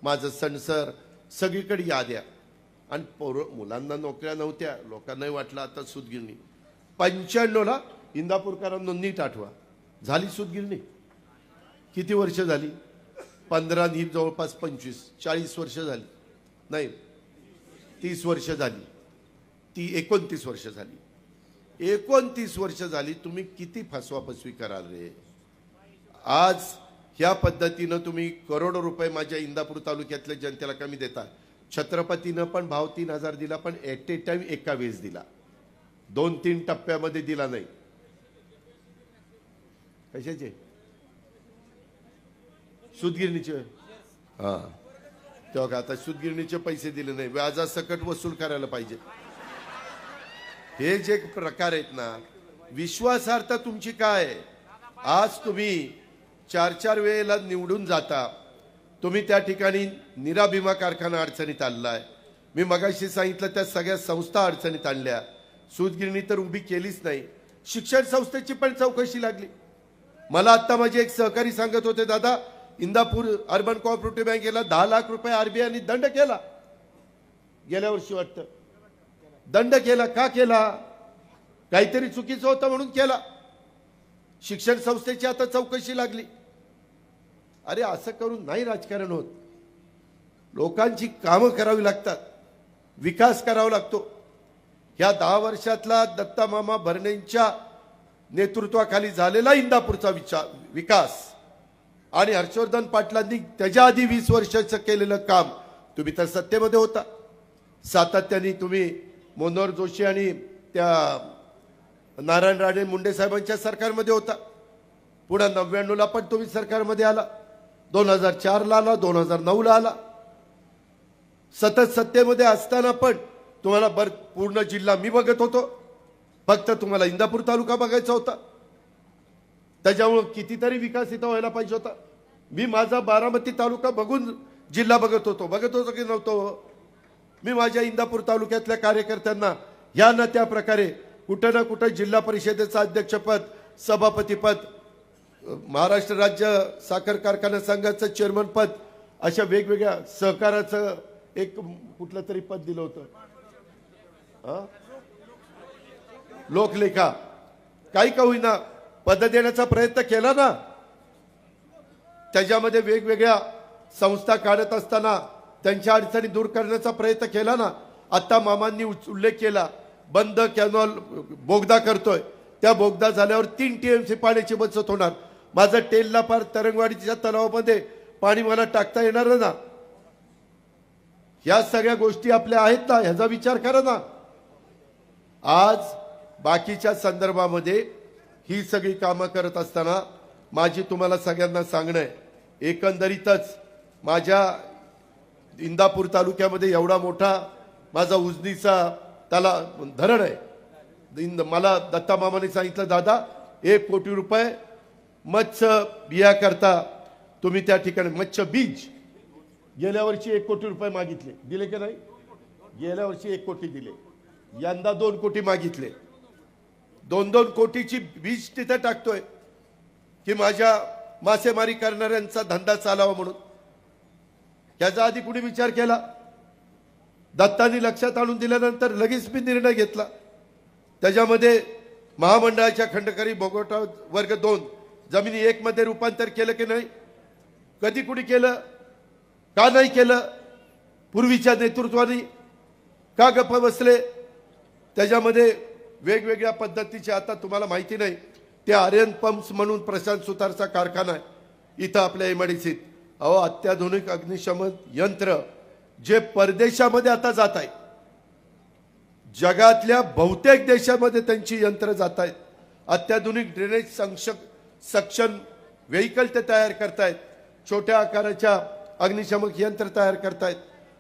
माझं सणसर, सगळीकडे याद्या. आणि मुलांना नोकऱ्या नव्हत्या, लोकांनाही वाटलं आता सूतगिरणी. 95ला इंदापूरकरांना नीट आठवा, झाली सूतगिरणी. किती वर्ष झाली? 15 ही जवळपास 25, 40 वर्ष झाली. नाही, 30 वर्ष झाली. ती 29 वर्ष झाली. 29 वर्ष झाली. तुम्ही किती फसवाफसवी कराल रे? आज ह्या पद्धतीनं तुम्ही करोडो रुपये माझ्या इंदापूर तालुक्यातल्या जनतेला कमी देता. छत्रपतीनं पण भाव 3000 दिला, पण ॲट ए टाइम एका वेळेस दिला, 2-3 टप्प्यामध्ये दिला नाही. कशाचे? सूतगिरणीचे. हा, तेव्हा आता सूतगिरणीचे पैसे दिले नाही, व्याजासकट वसूल करायला पाहिजे. हे जे प्रकार आहेत ना, विश्वासार्हता तुमची काय? आज तुम्ही 4-4 वेळेला निवडून जाता. तुम्ही त्या ठिकाणी नीरा भीमा कारखाना अडचणीत आणलाय. मी मगाशी सांगितलं त्या सगळ्या संस्था अडचणीत आणल्या. सूतगिरणी तर उभी केलीच नाही. शिक्षण संस्थेची पण चौकशी लागली. मला आता माझे एक सहकारी सांगत होते, दादा इंदापूर अर्बन कोऑपरेटिव्ह बँकेला 10 लाख रुपये आरबीआयने दंड केला. गेल्या वर्षी वाटतं दंड केला. का केला? काहीतरी चुकीचं होतं म्हणून केला. शिक्षण संस्थेची आता चौकशी लागली. अरे असं करून नाही राजकारण होत. लोकांची कामं करावी लागतात, विकास करावा लागतो. या 10 वर्षातला दत्ता मामा भरणेंच्या नेतृत्वाखाली झालेला इंदापूरचा विकास आणि हर्षवर्धन पाटलांनी त्याच्या आधी 20 वर्षाचं केलेलं काम, तुम्ही तर सत्तेमध्ये होता. सातत्याने तुम्ही मनोहर जोशी आणि त्या नारायण राणे मुंडे साहेबांच्या सरकारमध्ये होता. पुन्हा 99ला पण तुम्ही सरकारमध्ये आला, 2004ला आला, 2009ला आला. सतत सत्तेमध्ये असताना पण तुम्हाला पूर्ण जिल्हा मी बघत होतो, फक्त तुम्हाला इंदापूर तालुका बघायचा होता. त्याच्यामुळे कितीतरी विकास इथं व्हायला पाहिजे होता. मी माझा बारामती तालुका बघून जिल्हा बघत होतो की नव्हतो? मी माझ्या इंदापूर तालुक्यातल्या कार्यकर्त्यांना ह्या ना त्या प्रकारे कुठं ना कुठं जिल्हा परिषदेचं अध्यक्षपद, सभापतीपद, महाराष्ट्र राज्य साखर कारखाना संघाचं चेअरमन पद, अशा वेगवेगळ्या सहकाराचं एक कुठलं तरी पद दिलं होतं. लोकलेखा, काही का होईना पद देण्याचा प्रयत्न केला ना. त्याच्यामध्ये वेगवेगळ्या संस्था काढत असताना त्यांच्या अडचणी दूर करण्याचा प्रयत्न केला ना. आता मामांनी उल्लेख केला, बंद कॅनॉल बोगदा करतोय. त्या बोगदा झाल्यावर 3 TMC पाण्याची बचत होणार. माझं टेलला पार तरंगवाडीच्या तलावामध्ये पाणी मला टाकता येणार ना. या सगळ्या गोष्टी आपल्या आहेत ना, ह्याचा विचार करा ना. आज बाकीच्या संदर्भामध्ये ही सगळी कामं करत असताना माझी तुम्हाला सगळ्यांना सांगणं आहे, एकंदरीतच माझ्या इंदापूर तालुक्यामध्ये एवढा मोठा माझा उजनीचा त्याला धरण आहे. मला दत्ता मामाने सांगितलं, दादा 1 कोटी रुपये मत्स्य बिया करता तुम्ही त्या ठिकाणी मत्स्य बीज, गेल्या वर्षी 1 कोटी रुपये मागितले, दिले की नाही? गेल्या वर्षी 1 कोटी दिले, यंदा 2 कोटी मागितले. 2-2 कोटीची बीज तिथे टाकतोय की माझ्या मासेमारी करणाऱ्यांचा धंदा चालावा म्हणून. याचा आधी कुणी विचार केला? दत्तानी लक्षात आणून दिल्यानंतर लगेच मी निर्णय घेतला. त्याच्यामध्ये महामंडळाच्या खंडकरी भोगवटा वर्ग 2 जमिनी 1 मध्ये रूपांतर केलं की नाही? कधी कुणी केलं? का नाही केलं? पूर्वीच्या नेतृत्वाने का गप्प बसले? त्याच्यामध्ये वेगवेगळ्या पद्धतीचे, आता तुम्हाला माहिती नाही, ते आर्यन पंप्स म्हणून प्रशांत सुतारचा कारखाना आहे इथं आपल्या एमआयडीसीत. अहो, अत्याधुनिक अग्निशमन यंत्र जे परदेशामध्ये आता जात आहे, जगातल्या बहुतेक देशामध्ये त्यांची यंत्र जात आहेत. अत्याधुनिक ड्रेनेज सक्षम व्हेकल ते तयार करतायत, छोट्या आकाराच्या अग्निशमक यंत्र तयार करतायत.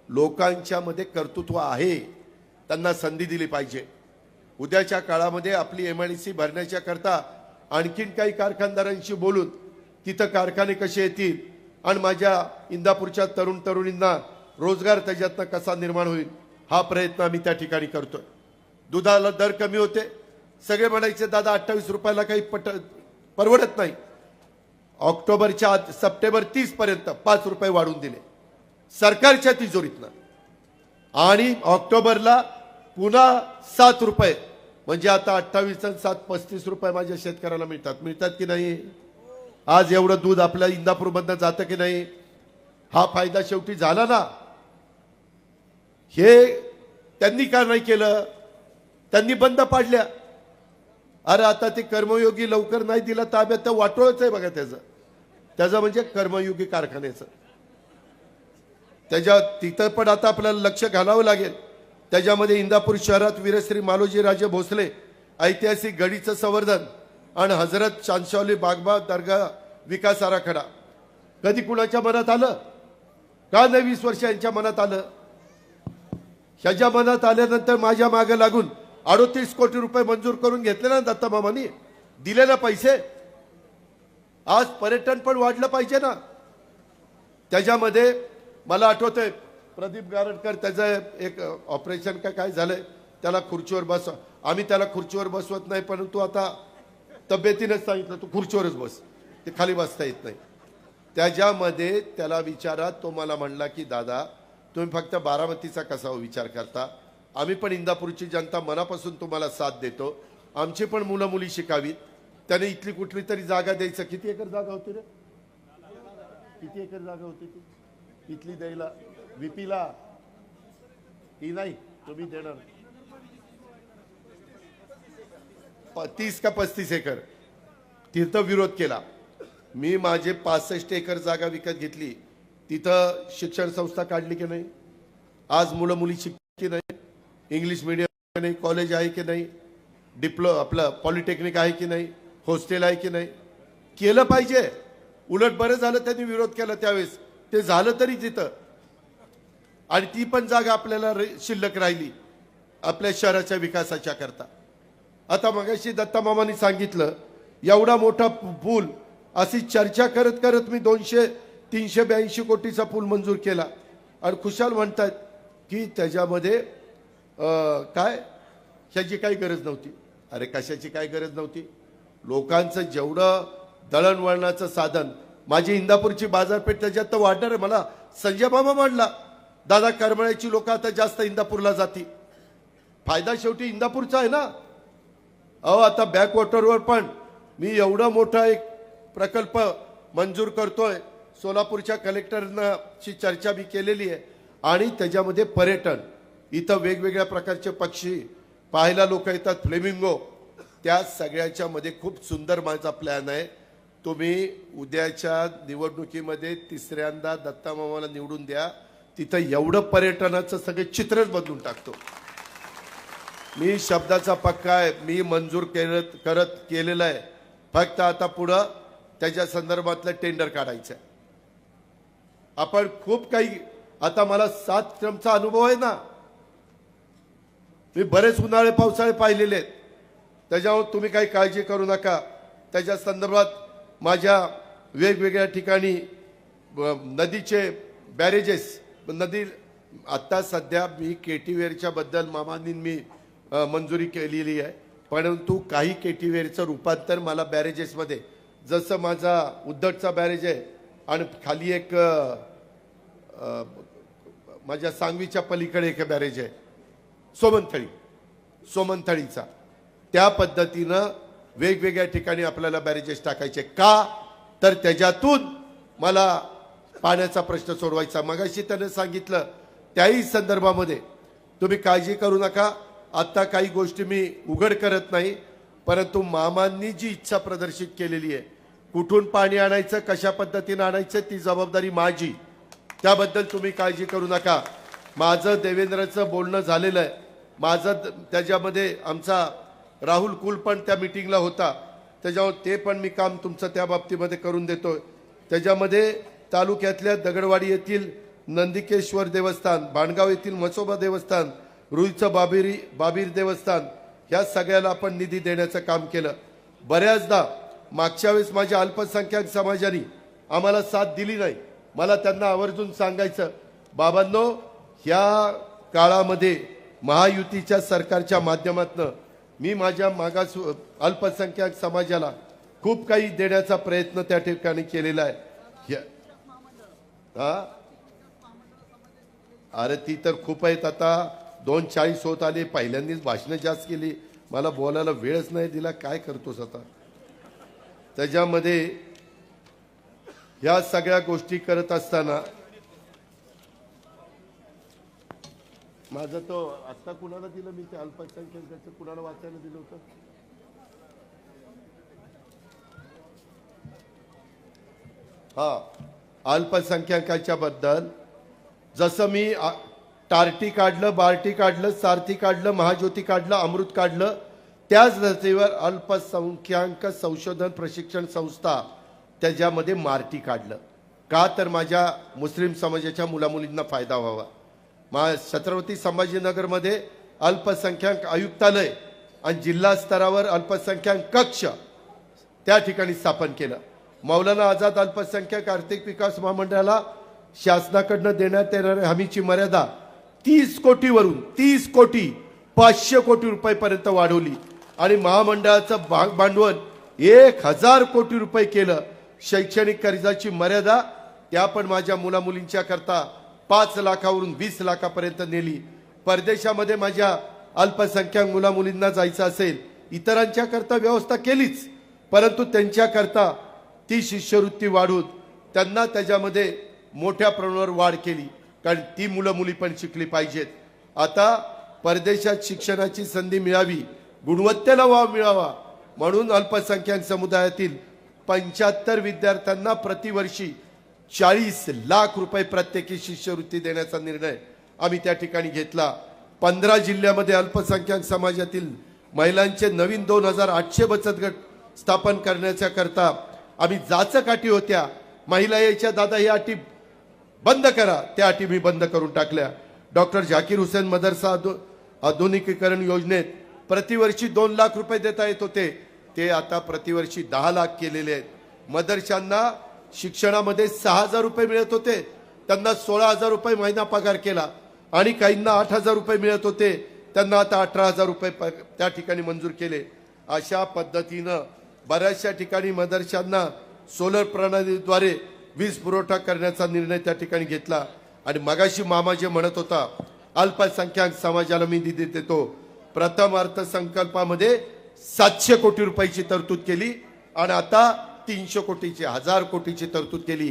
लोकांच्या मध्ये कर्तृत्व आहे, त्यांना संधी दिली पाहिजे. उद्याच्या काळामध्ये आपली एमआयडीसी भरण्याच्या करता आणखीन काही कारखानदारांशी बोलून तिथं कारखाने कसे येतील आणि माझ्या इंदापूरच्या तरुण तरुणींना रोजगार त्याच्यातनं कसा निर्माण होईल हा प्रयत्न आम्ही त्या ठिकाणी करतोय. दुधाला दर कमी होते, सगळे म्हणायचे दादा 28 रुपयाला काही परवडत नाही. ऑक्टोबरच्या आत सप्टेंबर 30 पर्यंत 5 रुपये वाढवून दिले सरकारच्या तिजोरीतनं, आणि ऑक्टोबरला पुन्हा 7 रुपये, म्हणजे आता 28 आणि 7 35 रुपये माझ्या शेतकऱ्याला मिळतात की नाही. आज एवढं दूध आपल्या इंदापूरमधनं जातं की नाही, हा फायदा शेवटी झाला ना. हे त्यांनी का नाही केलं, त्यांनी बंद पाडल्या. अरे आता ते कर्मयोगी लवकर नाही दिला ताब्यात तर वाटोळच आहे बघा त्याचं म्हणजे कर्मयोगी कारखान्याचं. त्याच्या तिथं पण आता आपल्याला लक्ष घालावं लागेल. त्याच्यामध्ये इंदापूर शहरात वीरश्री मालोजी राजे भोसले ऐतिहासिक गडीचं संवर्धन आणि हजरत शांशावली बागबा दर्गा विकास आराखडा कधी कुणाच्या मनात आलं का नाही? 20 वर्ष यांच्या मनात आलं. ह्याच्या मनात आल्यानंतर माझ्या मागे लागून 38 कोटी रुपये मंजूर करून घेतले ना दत्ता मामांनी, दिले ना पैसे. आज पर्यटन पण वाढलं पाहिजे ना. त्याच्यामध्ये मला आठवतंय प्रदीप गारटकर त्याचं एक ऑपरेशन का काय झालंय, त्याला खुर्चीवर बसव. आम्ही त्याला खुर्चीवर बसवत नाही, परंतु आता तब्येतीनेच सांगितलं तू खुर्चीवरच बस, ते खाली बसता येत नाही. त्याच्यामध्ये त्याला विचारा, तो मला म्हणला की दादा तुम्ही फक्त बारामतीचा कसा विचार करता, आम्ही पण इंदापूरची जनता मनापासून तुम्हाला साथ देतो, आमची पण मुलं मुली शिकावीत. त्याने इथली कुठली तरी जागा द्यायचं. किती एकर जागा होती रे, किती एकर जागा होती ती इथली द्यायला विपीला? ती नाही, तुम्ही देणार 30 का 35 एकर. तिथं विरोध केला मी. माझे 65 एकर जागा विकत घेतली. तिथं शिक्षण संस्था काढली की नाही? आज मुलं मुली शिकली नाही? इंग्लिश मीडियम नाही, कॉलेज आहे की नाही, आपलं पॉलिटेक्निक आहे की नाही, हॉस्टेल आहे की नाही? केलं पाहिजे. उलट बरं झालं त्यांनी विरोध केला त्यावेळेस, ते झालं तरी तिथं. आणि ती पण जागा आपल्याला शिल्लक राहिली आपल्या शहराच्या विकासाच्या करता. आता मगाशी दत्ता मामांनी सांगितलं एवढा मोठा पूल, अशी चर्चा करत करत मी 382 कोटीचा पूल मंजूर केला आणि खुशाल म्हणतात की त्याच्यामध्ये काय ह्याची काही गरज नव्हती. अरे कशाची काय गरज नव्हती? लोकांचं जेवढं दळणवळणाचं साधन, माझी इंदापूरची बाजारपेठ त्याच्यात तर वाढणार आहे. मला संजय मामा म्हणला दादा करमळ्याची लोक आता जास्त इंदापूरला जाती. फायदा शेवटी इंदापूरचा आहे ना. अहो आता बॅकवॉटरवर पण मी एवढा मोठा एक प्रकल्प मंजूर करतोय. सोलापूरच्या कलेक्टरची चर्चा मी केलेली आहे. आणि त्याच्यामध्ये पर्यटन, इथं वेगवेगळ्या प्रकारचे पक्षी पाहायला लोक येतात, फ्लेमिंगो, त्या सगळ्याच्या मध्ये खूप सुंदर माझा प्लॅन आहे. तुम्ही उद्याच्या निवडणुकीमध्ये तिसऱ्यांदा दत्ता मामाला निवडून द्या. तिथं एवढं पर्यटनाचं सगळे चित्रच बदलून टाकतो. मी शब्दाचा पक्का आहे. मी मंजूर केलेलं आहे. फक्त आता पुढं त्याच्या संदर्भातलं टेंडर काढायचं आहे. आपण खूप काही, आता मला 7 टर्मचा अनुभव आहे ना. मी बरेच उन्हाळे पावसाळे पाहिलेले आहेत. त्याच्यावर तुम्ही काही काळजी करू नका. त्याच्या संदर्भात माझ्या वेगवेगळ्या ठिकाणी नदीचे बॅरेजेस, नदी आता सध्या मी केटीवेरच्या बद्दल मामांनी मी मंजुरी केलेली आहे. परंतु काही केटीवेरचं रूपांतर मला बॅरेजेसमध्ये, जसं माझा उद्धटचा बॅरेज आहे आणि खाली एक माझ्या सांगवीच्या पलीकडे एक बॅरेज आहे सोमनथळीचा, त्या पद्धतीनं वेगवेगळ्या ठिकाणी आपल्याला बॅरेजेस टाकायचे. का तर त्याच्यातून मला पाण्याचा प्रश्न सोडवायचा. मगाशी त्याने सांगितलं त्याही संदर्भामध्ये तुम्ही काळजी करू नका. आता काही गोष्टी मी उघड करत नाही, परंतु मामांनी जी इच्छा प्रदर्शित केलेली आहे, कुठून पाणी आणायचं, कशा पद्धतीने आणायचं, ती जबाबदारी माझी. त्याबद्दल तुम्ही काळजी करू नका. माझं देवेंद्रचं बोलणं झालेलं आहे. माझं त्याच्यामध्ये आमचा राहुल कुल पण त्या मीटिंगला होता. त्याच्यावर ते पण मी काम तुमचं त्या बाबतीमध्ये करून देतोय। त्याच्यामध्ये तालुक्यातल्या दगडवाडी येथील नंदिकेश्वर देवस्थान, भाणगाव येथील म्हसोबा देवस्थान, रुईचं बाबीर देवस्थान या सगळ्याला आपण निधी देण्याचं काम केलं। बऱ्याचदा मागच्या वेळेस माझ्या अल्पसंख्याक समाजाने आम्हाला साथ दिली नाही। मला त्यांना आवर्जून सांगायचं, बाबांनो, ह्या काळामध्ये महायुतीच्या सरकारच्या माध्यमातून मी माझ्या मागास अल्पसंख्याक समाजाला खूप काही देण्याचा प्रयत्न त्या ठिकाणी केलेला आहे। अरे ती तर खूप आहेत, आता 2:40 होत आले, पहिल्यांदाच भाषणं जास्त केली, मला बोलायला वेळच नाही दिला, काय करतोस आता। त्याच्यामध्ये या सगळ्या गोष्टी करत असताना माझं तो आता कुणाला दिलं मी, ते अल्पसंख्याकाचं कुणाला वाचायला दिलं होतं, हा अल्पसंख्याकाच्या बद्दल जसं मी टार्टी काढलं, बार्टी काढलं, सारथी काढलं, महाज्योती काढलं, अमृत काढलं, त्याच धर्तीवर अल्पसंख्याक संशोधन प्रशिक्षण संस्था त्याच्यामध्ये मार्टी काढलं। का तर माझ्या मुस्लिम समाजाच्या मुलामुलींना फायदा व्हावा। छत्रपती संभाजीनगरमध्ये अल्पसंख्याक आयुक्तालय आणि जिल्हा स्तरावर अल्पसंख्याक कक्ष त्या ठिकाणी स्थापन केलं। मौलाना आझाद अल्पसंख्याक आर्थिक विकास महामंडळाला शासनाकडून देण्यात येणाऱ्या हमीची मर्यादा 30 कोटीवरून 30 कोटी 500 कोटी रुपयापर्यंत वाढवली आणि महामंडळाचं भागभांडवल 1000 कोटी रुपये केलं। शैक्षणिक कर्जाची मर्यादा त्या पण माझ्या मुलामुलींच्या करता 5 लाखावरून 20 लाखापर्यंत नेली। परदेशामध्ये माझ्या अल्पसंख्याक मुलामुलींना जायचं असेल, इतरांच्या करता व्यवस्था केलीच, परंतु त्यांच्या करता ती शिष्यवृत्ती वाढवून त्यांना त्याच्यामध्ये मोठ्या प्रमाणावर वाढ केली, कारण ती मुलं मुली पण शिकली पाहिजेत। आता परदेशात शिक्षणाची संधी मिळावी, गुणवत्तेला वाव मिळावा म्हणून अल्पसंख्याक समुदायातील 75 विद्यार्थ्यांना प्रतिवर्षी 40 लाख रुपये प्रत्येकी शिष्यवृत्ती देण्याचा निर्णय आम्ही त्या ठिकाणी घेतला। 15 जिल्ह्यामध्ये अल्पसंख्याक समाजातील महिलांचे नवीन 2800 बचत गट स्थापन करण्याच्या करता आम्ही जाचकाठी होत्या। महिला यायच्या, दादा ही अटी बंद करा, त्या अटी मी बंद करून टाकल्या। डॉक्टर झाकीर हुसेन मदरसा आधुनिकीकरण योजनेत प्रतिवर्षी 2 लाख रुपये देता येत होते, ते आता प्रतिवर्षी 10 लाख केलेले आहेत। मदरशांना शिक्षणामध्ये 6000 रुपये मिळत होते, त्यांना 16000 रुपये महिना पगार केला आणि काहींना 8000 रुपये मिळत होते, त्यांना आता 18000 रुपये त्या ठिकाणी मंजूर केले। अशा पद्धतीनं बऱ्याचशा ठिकाणी मदरशांना सोलर प्रणालीद्वारे वीज पुरवठा करण्याचा निर्णय त्या ठिकाणी घेतला। आणि मगाशी मामा जे म्हणत होता अल्पसंख्याक समाजाला मी निधी देतो, प्रथम अर्थसंकल्पामध्ये 700 कोटी रुपयाची तरतूद केली आणि आता 300 कोटीची 1000 कोटीची तरतूद केली।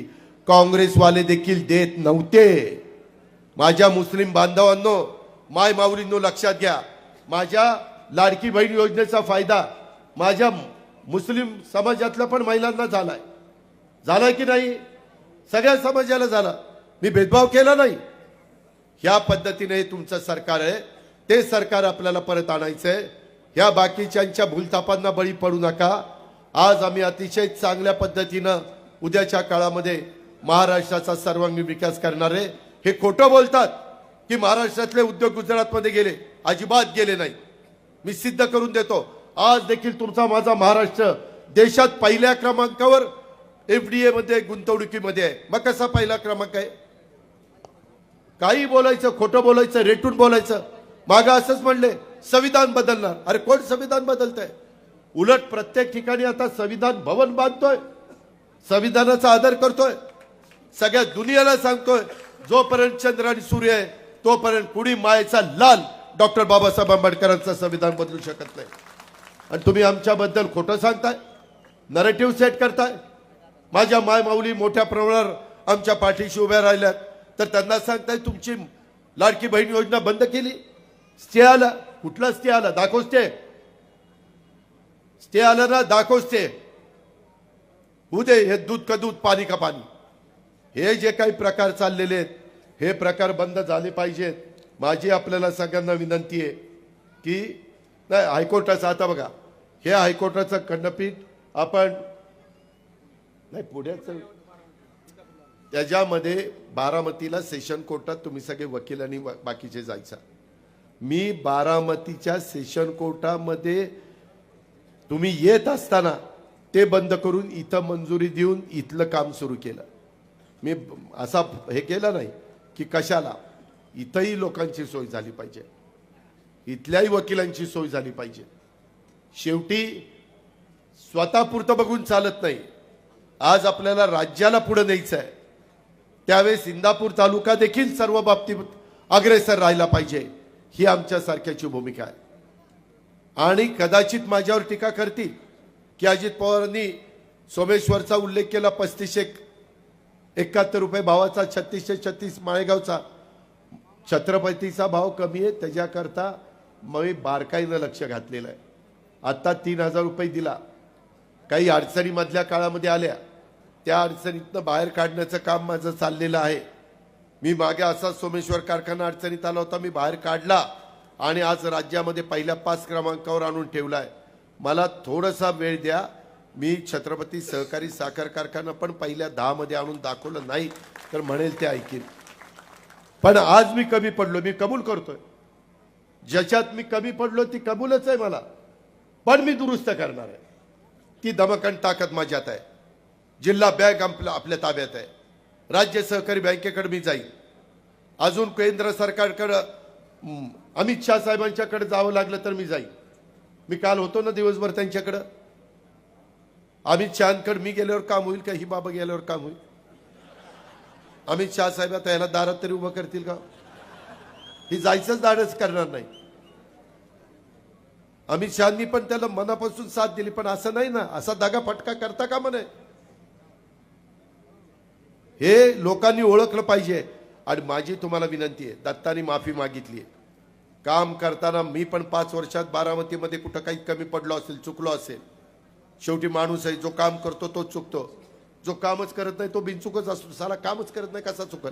काँग्रेसवाले देखील देत नव्हते। माझ्या मुस्लिम बांधवांनो, माय माऊलींनो, लक्षात घ्या, माझ्या लाडकी बहीण योजनेचा फायदा माझ्या मुस्लिम समाजातल्या पण महिलांना झालाय की नाही? सगळ्या समाजाला झाला, मी भेदभाव केला नाही। ह्या पद्धतीने तुमचं सरकार आहे, ते सरकार आपल्याला परत आणायचंय। ह्या बाकीच्यांच्या भूलथापांना बळी पडू नका। आज आम्ही अतिशय चांगल्या पद्धतीनं उद्याच्या काळामध्ये महाराष्ट्राचा सर्वांगीण विकास करणार आहे। हे खोटं बोलतात की महाराष्ट्रातले उद्योग गुजरातमध्ये गेले, अजिबात गेले नाही। मी सिद्ध करून देतो, आज देखील तुमचा माझा महाराष्ट्र देशात पहिल्या क्रमांकावर एफडीए मध्ये गुंतवणुकीमध्ये आहे। मग कसा पहिला क्रमांक आहे? काही बोलायचं, खोटं बोलायचं, रेटून बोलायचं। मागा असंच म्हणले संविधान बदलणार, अरे कोण संविधान बदलतंय? उलट प्रत्येक ठिकाणी आता संविधान भवन बांधतोय, संविधानाचा आदर करतोय, सगळ्या दुनियाला सांगतोय जोपर्यंत चंद्र आणि सूर्य आहे तोपर्यंत कुणी मायेचा लाल डॉक्टर बाबासाहेब आंबेडकरांचं संविधान बदलू शकत नाही। आणि तुम्ही आमच्याबद्दल खोटं सांगताय, नरेटिव्ह सेट करताय। माझ्या माय माऊली मोठ्या प्रमाणावर आमच्या पाठीशी उभ्या राहिल्यात, तर त्यांना सांगताय तुमची लाडकी बहीण योजना बंद केली, स्टे आला। कुठला स्टे आला? दाखव स्टे आला ना, दाखव स्टे। उदे हे दूध का दूध, पाणी का पाणी, हे जे काही प्रकार चाललेले आहेत हे प्रकार बंद झाले पाहिजेत। माझी आपल्याला सगळ्यांना विनंती आहे की नाही, हायकोर्टाचं आता बघा, हे हायकोर्टाचं खंडपीठ आपण नाही पुण्याचं त्याच्यामध्ये बारामतीला सेशन कोर्टात तुम्ही सगळे वकील आणि बाकीचे जायचा. मी बारामतीच्या सेशन कोर्टामध्ये तुम्ही येत असताना ते बंद करून इथं मंजुरी देऊन इथलं काम सुरू केलं. मी असा हे केलं नाही की कशाला, इथंही लोकांची सोय झाली पाहिजे, इथल्याही वकिलांची सोय झाली पाहिजे. शेवटी स्वतःपुरतं बघून चालत नाही. आज आपल्याला राज्याला पुढे न्यायचं आहे, त्यावेळेस इंदापूर तालुका देखील सर्व बाबतीत अग्रेसर राहिला पाहिजे, ही आमच्या सारख्याची भूमिका आहे. आणि कदाचित माझ्यावर टीका करतील की अजित पवारांनी सोमेश्वरचा उल्लेख केला, 3571 रुपये भावाचा, 3636 माळेगावचा. छत्रपतीचा भाव कमी आहे त्याच्याकरता मी बारकाईनं लक्ष घातलेलं आहे. आत्ता 3000 रुपये दिला. काही अडचणी मधल्या काळामध्ये आल्या, त्या अडचणीतनं बाहेर काढण्याचं काम माझं चाललेलं आहे. मी मागे असा सोमेश्वर कारखाना अडचणीत आला होता, मी बाहेर काढला आणि आज राज्यामध्ये पहिल्या 5 क्रमांकावर आणून ठेवलाय. मला थोडासा वेळ द्या, मी छत्रपती सहकारी साखर कारखाना पण पहिल्या 10 मध्ये आणून दाखवलं नाही तर म्हणेल ते ऐकीन. पण आज मी कमी पडलो, मी कबूल करतोय. ज्याच्यात मी कमी पडलो ती कबूलच आहे मला, पण मी दुरुस्त करणार आहे. ती दमकन ताकद माझ्यात आहे. जिल्हा बँक आपल्या ताब्यात आहे. राज्य सहकारी बँकेकडे मी जाईल. अजून केंद्र सरकारकडे अमित शाह साहेबांच्याकडे जावं लागलं तर मी जाईल. मी काल होतो ना दिवसभर त्यांच्याकडे. अमित शहाकडे मी गेल्यावर काम होईल का, ही बाबा गेल्यावर काम होईल? अमित शाह साहेब आता याला दारात तरी उभं करतील का? ही जायचंच धाडस करणार नाही. अमित शहानी पण त्याला मनापासून साथ दिली, पण असं नाही ना, असा दागा फटका करता का म्हणे. हे लोकांनी ओळखलं पाहिजे. आणि माझी तुम्हाला विनंती आहे, दत्तानी माफी मागितली आहे. काम करताना मी पण 5 वर्षात बारामतीमध्ये कुठं काही कमी पडलो असेल, चुकलो असेल. शेवटी माणूस आहे, जो काम करतो तो चुकतो, जो कामच करत नाही तो बिनचुकच असतो. साला कामच करत नाही कसा चुकल.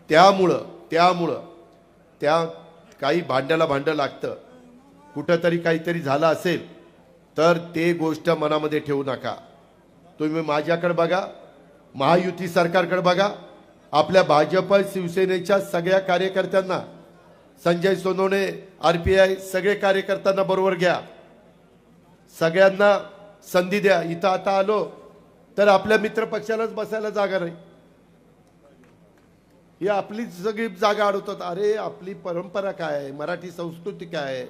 त्यामुळं त्या काही भांड्याला भांडं लागतं. कुठंतरी काहीतरी झालं असेल तर ते गोष्ट मनामध्ये ठेवू नका. तुम्ही माझ्याकडे बघा, महायुती सरकारकडे बघा, आपल्या भाजप शिवसेनेच्या सगळ्या कार्यकर्त्यांना, संजय सोनवणे, RPI सगळे कार्यकर्त्यांना बरोबर घ्या, सगळ्यांना संधी द्या. इथं आता आलो तर आपल्या मित्र पक्षालाच बसायला जागा नाही. ही आपली सगळी जागा अडवतात. अरे आपली परंपरा काय आहे, मराठी संस्कृती काय आहे.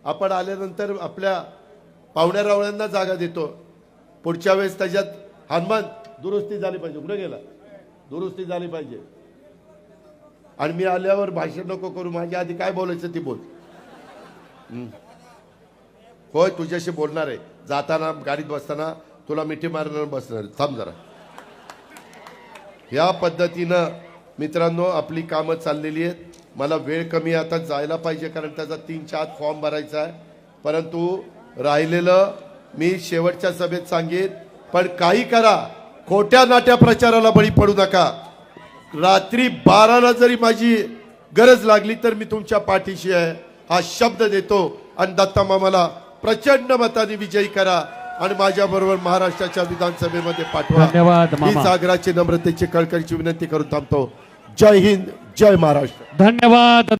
आपण आल्यानंतर आपल्या पाहुण्या रावळ्यांना जागा देतो. पुढच्या वेळेस त्याच्यात हनुमान दुरुस्ती झाली पाहिजे. कुठे गेला? दुरुस्ती झाली पाहिजे. आणि मी आल्यावर भाषण नको करू, माझ्या आधी काय बोलायचं ती बोल. होय तुझ्याशी बोलणार आहे. जाताना गाडीत बसताना तुला मिठी मारणार बसणार. थांब जरा. या पद्धतीनं मित्रांनो आपली कामं चाललेली आहेत. मला वेळ कमी, आता जायला पाहिजे कारण त्याचा 3च्या आत फॉर्म भरायचा आहे. परंतु राहिलेलं मी शेवटच्या सभेत सांगेन. पण काही करा, खोट्या नाट्या प्रचाराला बळी पडू नका. रात्री 12ला जरी माझी गरज लागली तर मी तुमच्या पाठीशी आहे, हा शब्द देतो. आणि दत्ता मामाला प्रचंड मताने विजयी करा आणि माझ्या बरोबर महाराष्ट्राच्या विधानसभेमध्ये पाठवा. धन्यवाद ही सागराची नम्रतेची कळकळीची विनंती करून थांबतो. जय हिंद, जय महाराष्ट्र. धन्यवाद.